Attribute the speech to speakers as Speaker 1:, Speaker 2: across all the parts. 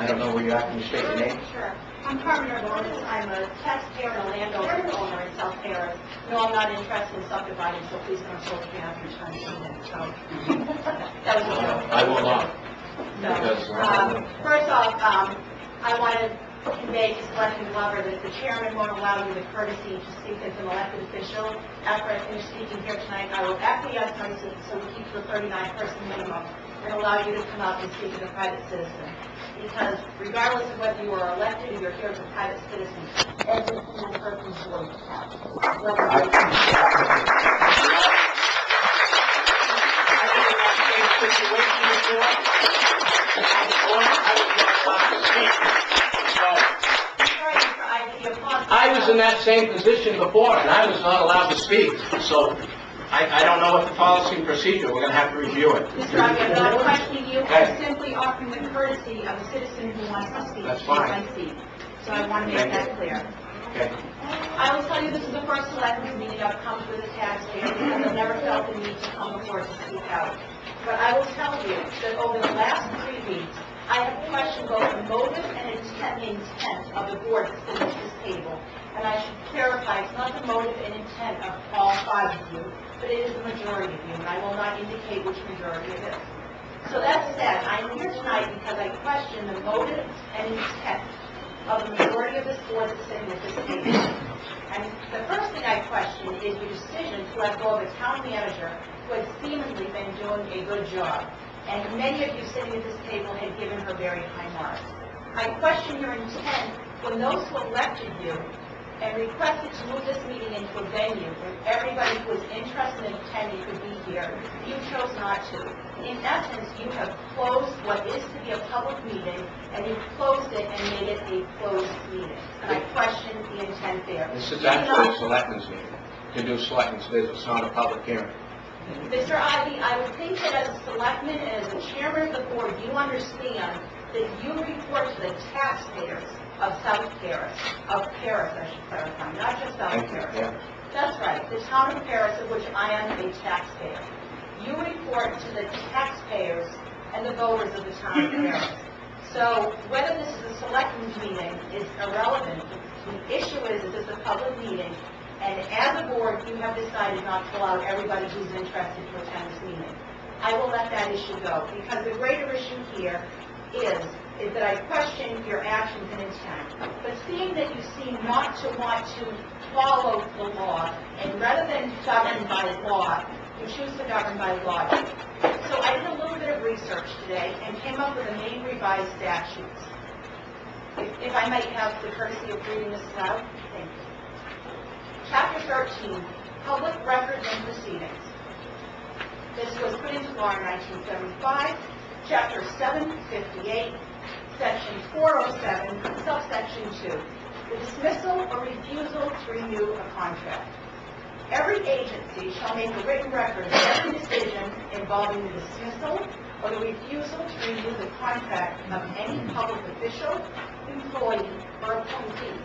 Speaker 1: I don't know where you're at. Can you state your name?
Speaker 2: Sure. I'm Carmen Ordonis. I'm a taxpayer and a landowner in South Paris. No, I'm not interested in subdividing, so please don't hold me after your time. So, that was a joke.
Speaker 1: I will not.
Speaker 2: So, first off, I want to convey to Selectman Glover that the chairman won't allow you the courtesy to speak as an elected official. After I finish speaking here tonight, I will acquiesce so we keep to the 39-person minimum and allow you to come out and speak as a private citizen. Because regardless of whether you are elected or you're here as a private citizen, every single person's voice counts.
Speaker 1: I was in that same position before, and I was not allowed to speak. So I don't know what the policy and procedure. We're going to have to review it.
Speaker 2: Mr. I'm not questioning you. I'm simply offering the courtesy of a citizen who wants to speak.
Speaker 1: That's fine.
Speaker 2: I see. So I want to make that clear.
Speaker 1: Okay.
Speaker 2: I will tell you this is the first selectmen's meeting I've come to as a taxpayer because I've never felt the need to come before to speak out. But I will tell you that over the last 3 weeks, I have questioned both the motive and intent of the board that sits at this table. And I should clarify, it's not the motive and intent of all 5 of you, but it is the majority of you, and I will not indicate which majority it is. So that said, I am here tonight because I question the motive and intent of the majority of this board that's sitting at this table. And the first thing I question is your decision to let go of a town manager who had seemingly been doing a good job. And many of you sitting at this table had given her very high marks. I question your intent when those who elected you and requested to move this meeting into a venue where everybody who was interested in attending could be here, you chose not to. In essence, you have closed what is to be a public meeting, and you've closed it and made it a closed meeting. And I question the intent there.
Speaker 1: This is actually a selectmen's meeting. To do selectmen's business, not a public hearing.
Speaker 2: Mr. Ivey, I would think that as a selectman and as a chairman of the board, you understand that you report to the taxpayers of South Paris, I should clarify, not just South Paris.
Speaker 1: Yeah.
Speaker 2: That's right, the town of Paris, of which I am a taxpayer. You report to the taxpayers and the voters of the town of Paris. So whether this is a selectmen's meeting is irrelevant. The issue is this is a public meeting, and as a board, you have decided not to allow everybody who's interested to attend this meeting. I will let that issue go, because the greater issue here is that I question your actions and intent. But seeing that you seem not to want to follow the law, and rather than govern by law, you choose to govern by logic. So I did a little bit of research today and came up with the Maine revised statutes. If I might have the courtesy of reading this aloud, thank you. Chapter 13, Public Records and Proceedings. This was put into law in 1975. Chapter 758, Section 407, subsection 2. The dismissal or refusal to renew a contract. Every agency shall make a written record of every decision involving the dismissal or the refusal to renew the contract of any public official, employee, or appointee.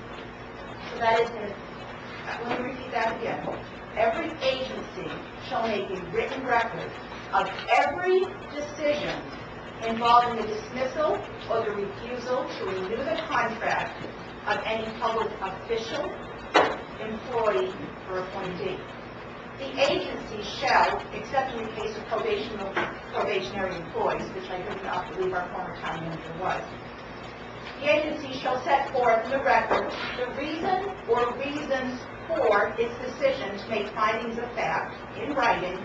Speaker 2: So that is let me repeat that again. Every agency shall make a written record of every decision involving the dismissal or the refusal to renew the contract of any public official, employee, or appointee. The agency shall, except in the case of probationary employees, which I do not believe our former town manager was, the agency shall set forth in the record the reason or reasons for its decision to make findings of fact in writing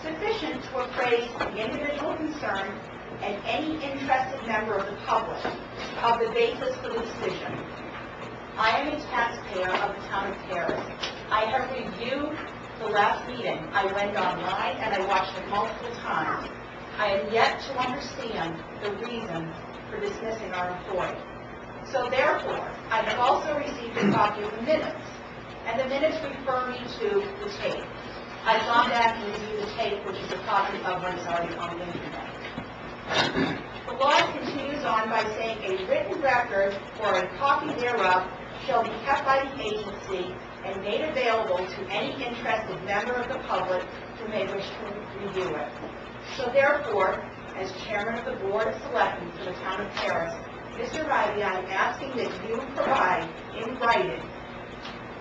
Speaker 2: sufficient to appraise the individual concerned and any interested member of the public of the basis for the decision. I am a taxpayer of the town of Paris. I have reviewed the last meeting. I went online and I watched it multiple times. I have yet to understand the reason for dismissing our employee. So therefore, I have also received a copy of the minutes, and the minutes refer me to the tape. I've gone back and reviewed the tape, which is a copy of what is already on the internet. The law continues on by saying a written record or a copy thereof shall be kept by the agency and made available to any interested member of the public who may wish to review it. So therefore, as chairman of the Board of Selectmen for the town of Paris, Mr. Riley, I'm asking that you provide in writing,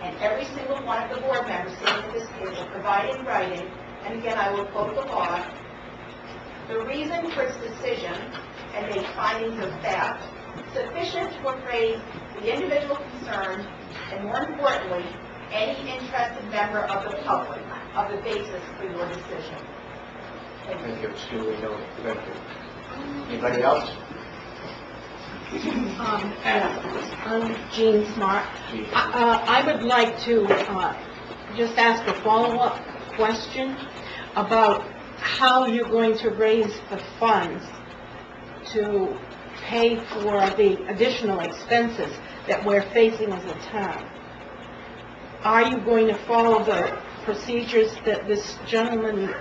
Speaker 2: and every single one of the board members sitting at this table provide in writing, and again, I will quote the law, the reason for its decision and make findings of fact sufficient to appraise the individual concerned, and more importantly, any interested member of the public of the basis for your decision.
Speaker 1: Thank you, it's duly noted. Thank you. Anybody else?
Speaker 3: I'm Jean Smart. I would like to just ask a follow-up question about how you're going to raise the funds to pay for the additional expenses that we're facing as a town. Are you going to follow the procedures that this gentleman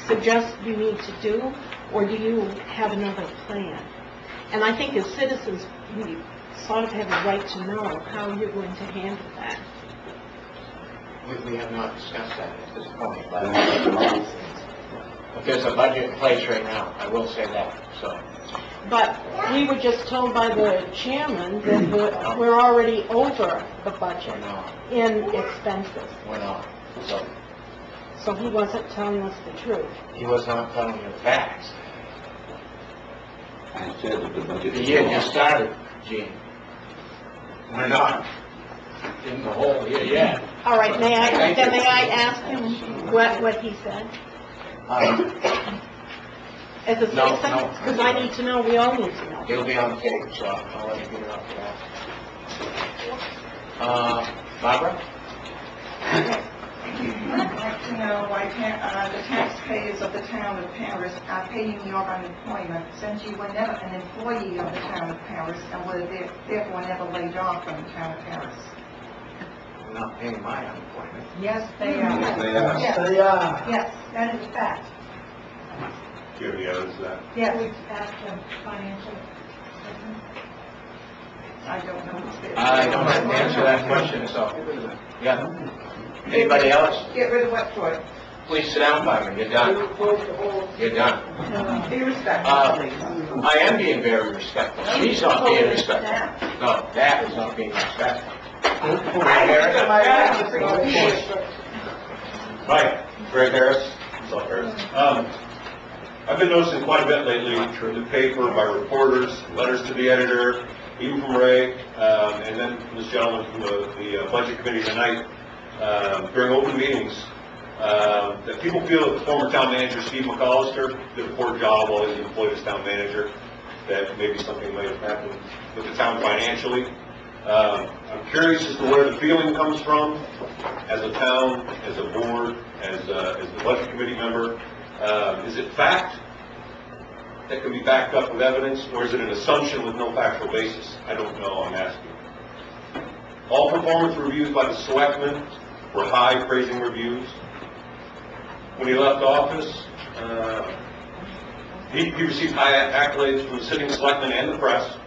Speaker 3: suggests you need to do, or do you have another plan? And I think as citizens, we sort of have a right to know how you're going to handle that.
Speaker 1: We have not discussed that at this point, but there's a budget in place right now, I will say that, so.
Speaker 3: But we were just told by the chairman that we're already over the budget in expenses.
Speaker 1: We're not.
Speaker 3: So he wasn't telling us the truth.
Speaker 1: He was not telling you the facts.
Speaker 4: I said that the budget...
Speaker 1: The year just started, Gene. We're not in the whole year yet.
Speaker 3: All right, may I ask him what he said? As a citizen?
Speaker 1: No.
Speaker 3: Because I need to know, we all need to know.
Speaker 1: It'll be on tape, so I'll let you get it off that. Barbara?
Speaker 5: I'd like to know why the taxpayers of the town of Paris are paying your unemployment, since you were never an employee of the town of Paris and were therefore never laid off from the town of Paris.
Speaker 1: I'm not paying my unemployment.
Speaker 5: Yes, they are.
Speaker 4: Yes, they are.
Speaker 5: Yes,
Speaker 6: They are.
Speaker 5: yes, that is a fact.
Speaker 4: Do you have any evidence of that?
Speaker 5: Yes. Financial. I don't know what's there.
Speaker 1: I don't have to answer that question, so, yeah. Anybody else?
Speaker 5: Get rid of what for it?
Speaker 1: Please sit down, Barbara, you're done. You're done.
Speaker 5: Be respectful, please.
Speaker 1: I am being very respectful. She's not being respectful. No, that is not being respectful.
Speaker 7: Hi, Greg Harris. What's up, Harris? I've been noticing quite a bit lately in the paper by reporters, letters to the editor, even from Ray, and then from this gentleman from the budget committee tonight, during open meetings, that people feel that the former town manager, Steve McAllister, did a poor job while he was employed as town manager, that maybe something might have happened with the town financially. I'm curious as to where the feeling comes from, as a town, as a board, as the budget committee member. Is it fact that can be backed up with evidence, or is it an assumption with no factual basis? I don't know, I'm asking. All performance reviews by the selectmen were high praising reviews. When he left office, he received high accolades from the sitting selectmen and the press.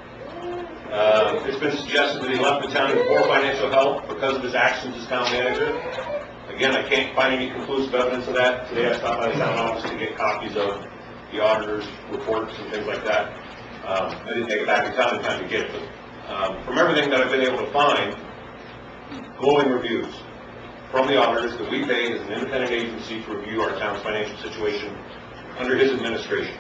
Speaker 7: It's been suggested that he left the town in poor financial health because of his actions as town manager. Again, I can't find any conclusive evidence of that. Today I stopped by the town office to get copies of the auditor's reports and things like that. I didn't take it back in town in time to get it, but from everything that I've been able to find, glowing reviews from the auditors that we paid as an independent agency to review our town's financial situation under his administration.